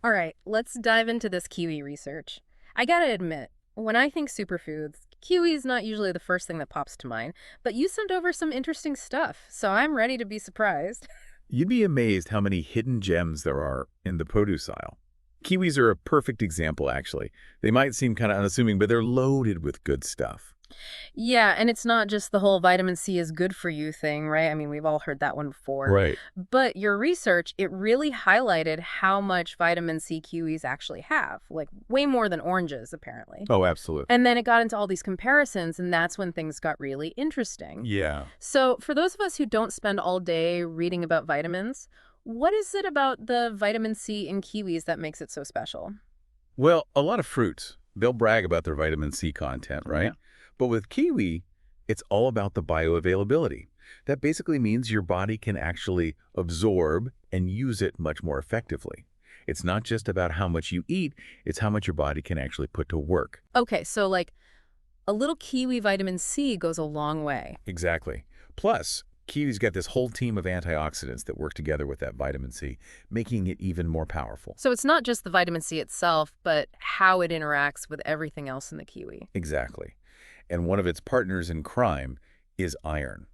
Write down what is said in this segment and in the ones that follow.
All right, let's dive into this kiwi research. I gotta admit, when I think superfoods, kiwi is not usually the first thing that pops to mind, but you sent over some interesting stuff, so I'm ready to be surprised. You'd be amazed how many hidden gems there are in the produce aisle. Kiwis are a perfect example, actually. They might seem kind of unassuming, but they're loaded with good stuff. Yeah, and it's not just the whole vitamin C is good for you thing, right? I mean, we've all heard that one before. Right. But your research, it really highlighted how much vitamin C kiwis actually have, like way more than oranges, apparently. Oh, absolutely. And then it got into all these comparisons, and that's when things got really interesting. Yeah. So, for those of us who don't spend all day reading about vitamins, what is it about the vitamin C in kiwis that makes it so special? Well, a lot of fruits, they'll brag about their vitamin C content, Oh, yeah. right? But with kiwi, it's all about the bioavailability. That basically means your body can actually absorb and use it much more effectively. It's not just about how much you eat, it's how much your body can actually put to work. Okay, so like a little kiwi vitamin C goes a long way. Exactly. Plus, kiwi's got this whole team of antioxidants that work together with that vitamin C, making it even more powerful. So it's not just the vitamin C itself, but how it interacts with everything else in the kiwi. Exactly. And one of its partners in crime is iron.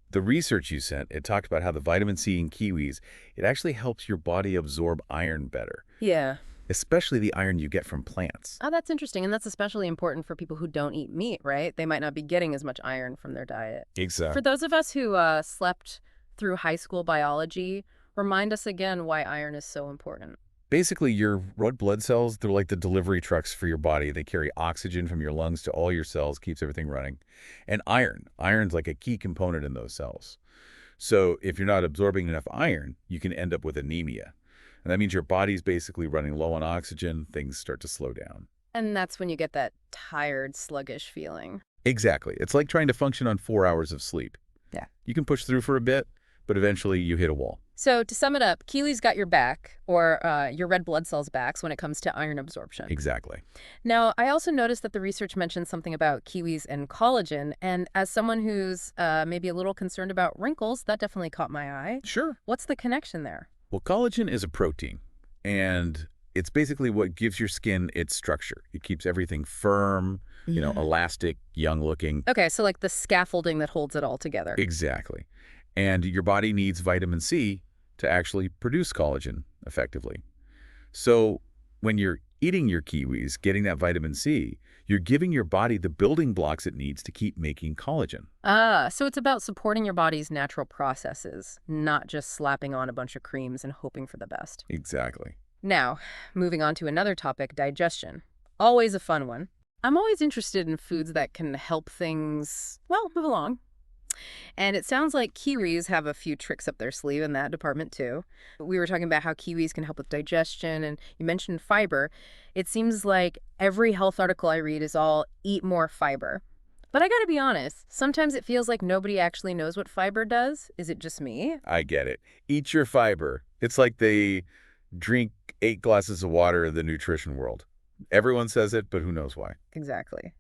The research you sent, it talked about how the vitamin C in kiwis, it actually helps your body absorb iron better, Yeah. especially the iron you get from plants. Oh, that's interesting. And that's especially important for people who don't eat meat, right? They might not be getting as much iron from their diet. For Exactly. those of us who slept through high school biology, remind us again why iron is so important. Basically, your red blood cells, they're like the delivery trucks for your body. They carry oxygen from your lungs to all your cells, keeps everything running. And iron's like a key component in those cells. So if you're not absorbing enough iron, you can end up with anemia. And that means your body's basically running low on oxygen, things start to slow down. And that's when you get that tired, sluggish feeling. Exactly. It's like trying to function on 4 hours of sleep. Yeah. You can push through for a bit, but eventually you hit a wall. So to sum it up, kiwi's got your back, or your red blood cells backs when it comes to iron absorption. Exactly. Now, I also noticed that the research mentioned something about kiwis and collagen, and as someone who's maybe a little concerned about wrinkles, that definitely caught my eye. Sure. What's the connection there? Well, collagen is a protein, and it's basically what gives your skin its structure. It keeps everything firm, elastic, young looking. Okay, so like the scaffolding that holds it all together. Exactly. And your body needs vitamin C to actually produce collagen effectively. So when you're eating your kiwis, getting that vitamin C, you're giving your body the building blocks it needs to keep making collagen. Ah, so it's about supporting your body's natural processes, not just slapping on a bunch of creams and hoping for the best. Exactly. Now, moving on to another topic, digestion. Always a fun one. I'm always interested in foods that can help things, well, move along. And it sounds like kiwis have a few tricks up their sleeve in that department too. We were talking about how kiwis can help with digestion, and you mentioned fiber. It seems like every health article I read is all eat more fiber. But I gotta be honest, sometimes it feels like nobody actually knows what fiber does. Is it just me? I get it. Eat your fiber. It's like they drink 8 glasses of water in the nutrition world. Everyone says it, but who knows why? Exactly.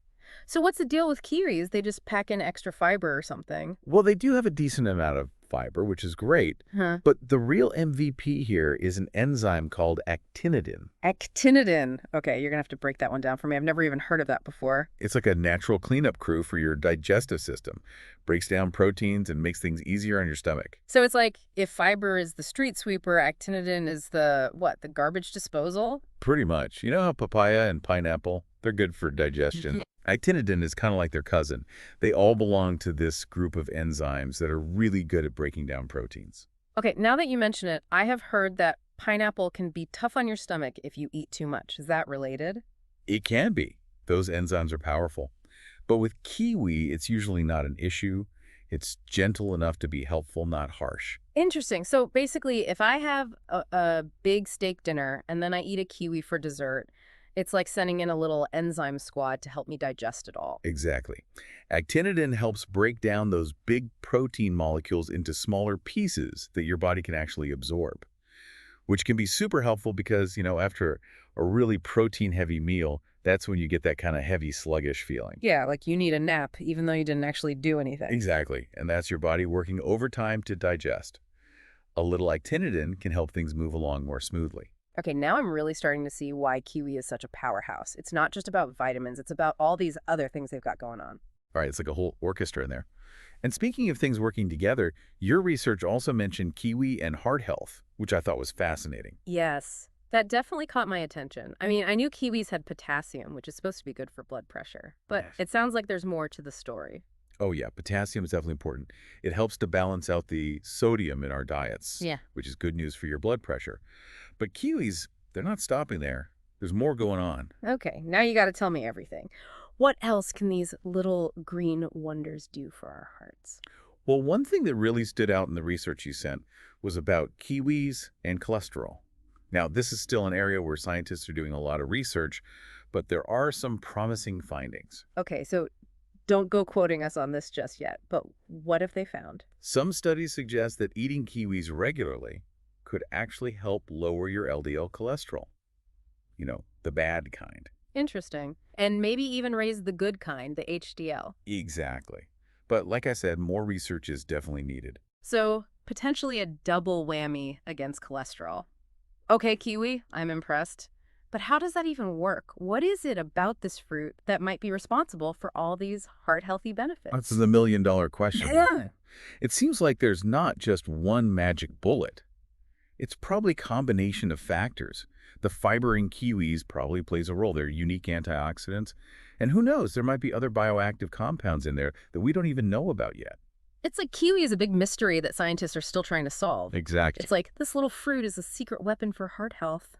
So what's the deal with kiwis? They just pack in extra fiber or something. Well, they do have a decent amount of fiber, which is great. Huh. But the real MVP here is an enzyme called actinidin. Actinidin. Okay, you're gonna have to break that one down for me. I've never even heard of that before. It's like a natural cleanup crew for your digestive system. Breaks down proteins and makes things easier on your stomach. So it's like if fiber is the street sweeper, actinidin is the, what, the garbage disposal? Pretty much. You know how papaya and pineapple, they're good for digestion. Actinidin is kind of like their cousin. They all belong to this group of enzymes that are really good at breaking down proteins. Okay, now that you mention it, I have heard that pineapple can be tough on your stomach if you eat too much. Is that related? It can be. Those enzymes are powerful. But with kiwi, it's usually not an issue. It's gentle enough to be helpful, not harsh. Interesting. So basically, if I have a big steak dinner and then I eat a kiwi for dessert, it's like sending in a little enzyme squad to help me digest it all. Exactly. Actinidin helps break down those big protein molecules into smaller pieces that your body can actually absorb, which can be super helpful because, after a really protein-heavy meal, that's when you get that kind of heavy, sluggish feeling. Yeah, like you need a nap, even though you didn't actually do anything. Exactly. And that's your body working overtime to digest. A little actinidin can help things move along more smoothly. Okay, now I'm really starting to see why kiwi is such a powerhouse. It's not just about vitamins, it's about all these other things they've got going on. All right, it's like a whole orchestra in there. And speaking of things working together, your research also mentioned kiwi and heart health, which I thought was fascinating. Yes, that definitely caught my attention. I mean, I knew kiwis had potassium, which is supposed to be good for blood pressure, but Yes. it sounds like there's more to the story. Oh yeah, potassium is definitely important. It helps to balance out the sodium in our diets, Yeah. which is good news for your blood pressure. But kiwis, they're not stopping there. There's more going on. Okay, now you got to tell me everything. What else can these little green wonders do for our hearts? Well, one thing that really stood out in the research you sent was about kiwis and cholesterol. Now, this is still an area where scientists are doing a lot of research, but there are some promising findings. Okay, so don't go quoting us on this just yet, but what have they found? Some studies suggest that eating kiwis regularly could actually help lower your LDL cholesterol, the bad kind. Interesting. And maybe even raise the good kind, the HDL. Exactly. But like I said, more research is definitely needed. So, potentially a double whammy against cholesterol. Okay, kiwi, I'm impressed. But how does that even work? What is it about this fruit that might be responsible for all these heart-healthy That's benefits? the million-dollar question. Yeah. It seems like there's not just one magic bullet. It's probably a combination of factors. The fiber in kiwis probably plays a role. They're unique antioxidants. And who knows, there might be other bioactive compounds in there that we don't even know about yet. It's like kiwi is a big mystery that scientists are still trying to solve. Exactly. It's like this little fruit is a secret weapon for heart health.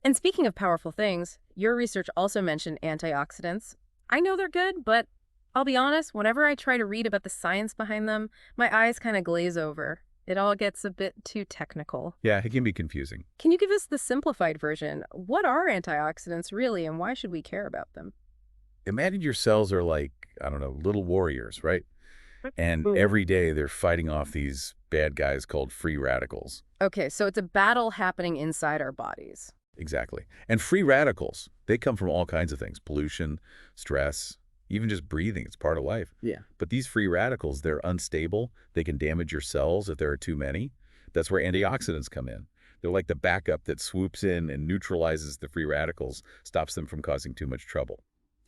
And speaking of powerful things, your research also mentioned antioxidants. I know they're good, but I'll be honest, whenever I try to read about the science behind them, my eyes kind of glaze over. It all gets a bit too technical. Yeah, it can be confusing. Can you give us the simplified version? What are antioxidants really, and why should we care about them? Imagine your cells are like, I don't know, little warriors, right? And Mm. every day they're fighting off these bad guys called free radicals. Okay, so it's a battle happening inside our bodies. Exactly. And free radicals, they come from all kinds of things, pollution, stress, even just breathing. It's part of life. Yeah. But these free radicals, they're unstable. They can damage your cells if there are too many. That's where antioxidants come in. They're like the backup that swoops in and neutralizes the free radicals, stops them from causing too much trouble.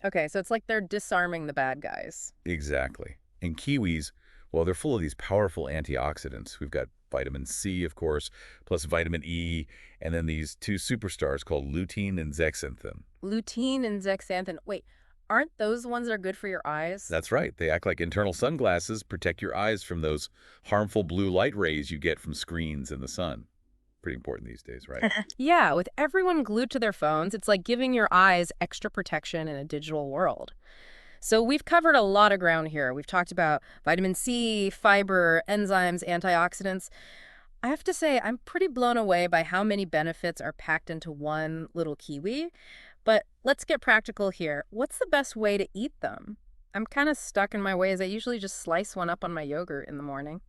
Okay, so it's like they're disarming the bad guys. Exactly. And kiwis, well, they're full of these powerful antioxidants. We've got vitamin C, of course, plus vitamin E, and then these two superstars called lutein and zeaxanthin. Lutein and zeaxanthin. Wait, aren't those the ones that are good for your eyes? That's right. They act like internal sunglasses, protect your eyes from those harmful blue light rays you get from screens and the sun. Pretty important these days, right? Yeah, with everyone glued to their phones, it's like giving your eyes extra protection in a digital world. So we've covered a lot of ground here. We've talked about vitamin C, fiber, enzymes, antioxidants. I have to say, I'm pretty blown away by how many benefits are packed into one little kiwi. But let's get practical here. What's the best way to eat them? I'm kind of stuck in my ways. I usually just slice one up on my yogurt in the morning.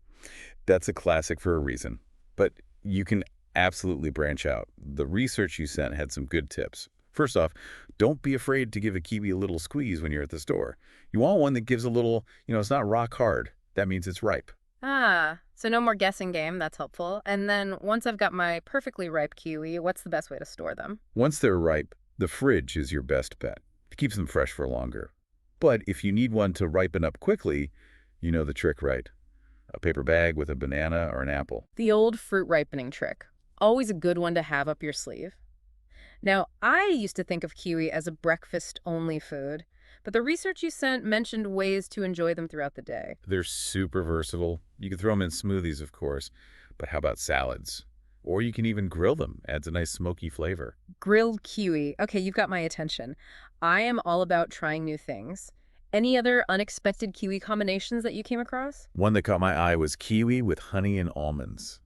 That's a classic for a reason. But you can absolutely branch out. The research you sent had some good tips. First off, don't be afraid to give a kiwi a little squeeze when you're at the store. You want one that gives a little, it's not rock hard. That means it's ripe. Ah, so no more guessing game. That's helpful. And then once I've got my perfectly ripe kiwi, what's the best way to store them? Once they're ripe, the fridge is your best bet. It keeps them fresh for longer. But if you need one to ripen up quickly, you know the trick, right? A paper bag with a banana or an apple. The old fruit ripening trick. Always a good one to have up your sleeve. Now, I used to think of kiwi as a breakfast-only food, but the research you sent mentioned ways to enjoy them throughout the day. They're super versatile. You can throw them in smoothies, of course, but how about salads? Or you can even grill them. Adds a nice smoky flavor. Grilled kiwi. Okay, you've got my attention. I am all about trying new things. Any other unexpected kiwi combinations that you came across? One that caught my eye was kiwi with honey and almonds.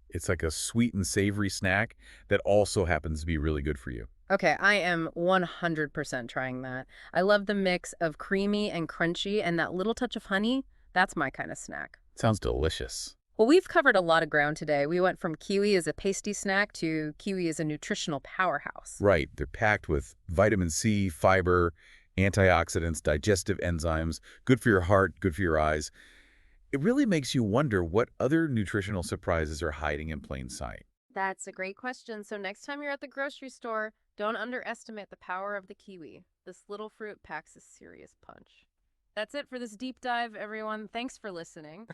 It's like a sweet and savory snack that also happens to be really good for you. Okay, I am 100% trying that. I love the mix of creamy and crunchy and that little touch of honey. That's my kind of snack. Sounds delicious. Well, we've covered a lot of ground today. We went from kiwi as a pasty snack to kiwi as a nutritional powerhouse. Right. They're packed with vitamin C, fiber, antioxidants, digestive enzymes, good for your heart, good for your eyes. It really makes you wonder what other nutritional surprises are hiding in plain sight. That's a great question. So next time you're at the grocery store, don't underestimate the power of the kiwi. This little fruit packs a serious punch. That's it for this deep dive, everyone. Thanks for listening.